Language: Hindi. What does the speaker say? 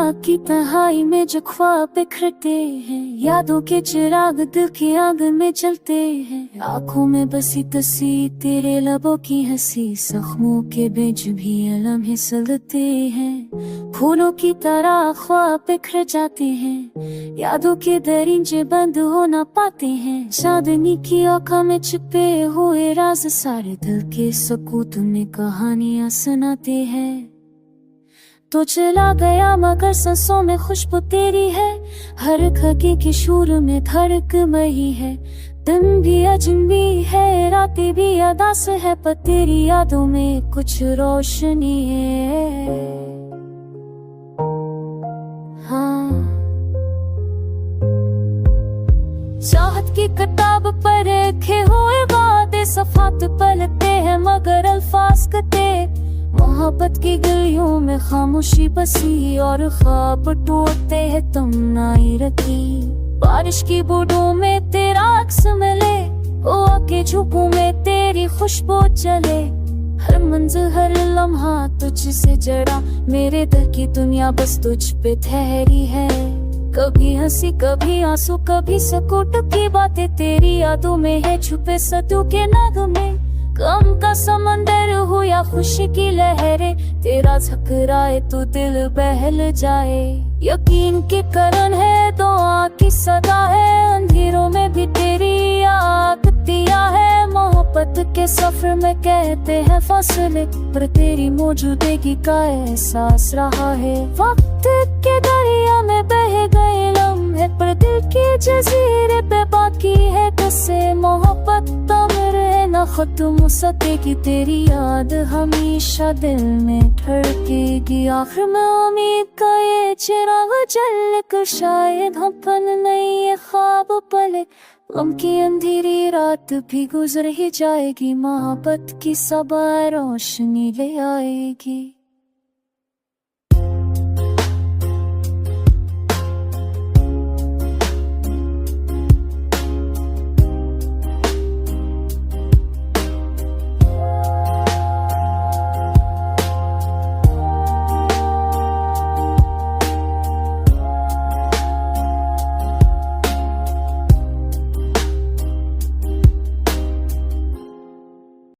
रात की तन्हाई में जो ख्वाब बिखरते हैं, यादों के चिराग दिल की आग में जलते हैं। आंखों में बसी तस्वीर तेरे लबों की हंसी, जख्मों के बीच भी लम्हे सलते हैं। फूलों की तरह ख्वाब बिखर जाते हैं, यादों के दरिंजे बंद हो ना पाते हैं। चांदनी की आंखों में छिपे हुए राज सारे दिल के सकूत में कहानियां सुनाते हैं। तो चला गया मगर सांसों में खुशबू तेरी है, हर खगी के शूर में धड़क मही है। दिन भी अजनबी है, रातें भी अदास है, पर तेरी यादों में कुछ रोशनी है। हाँ, चाहत की किताब पर लिखे हुए वादे सफात पलटते हैं मगर अल्फाज कते। मोहब्बत की गलियों में खामोशी बसी और ख्वाब टूटते हैं तुम नाई रखी। बारिश की बूंदों में तेरा अक्स मिले, ओ आके झुकों में तेरी खुशबू चले। हर मंजिल हर लम्हा तुझसे जड़ा, मेरे दिल की दुनिया बस तुझ पे ठहरी है। कभी हंसी कभी आंसू कभी सकूट की बातें तेरी यादों में है छुपे सदियों के नगमे। गम का समंदर हो या खुशी की लहरें, तेरा झकराए तो दिल बहल जाए। यकीन के कारण है दुआ की सदा है, अंधेरों में भी तेरी याद दिया है। मोहब्बत के सफर में कहते हैं फासले, पर तेरी मौजूदगी का एहसास रहा है। वक्त के दरिया में बह गए लम्हे, पर दिल के जजीरे पे बाकी है किस्से। मोहब्बत न खत्म हो सकेगी, तेरी याद हमेशा दिल में धड़केगी। आखिर में उम्मीद का ये चिराग जल कर शायद अपन नहीं ये ख्वाब पले। गम की अंधेरी रात भी गुजर ही जाएगी, मोहब्बत की सबा रोशनी ले आएगी।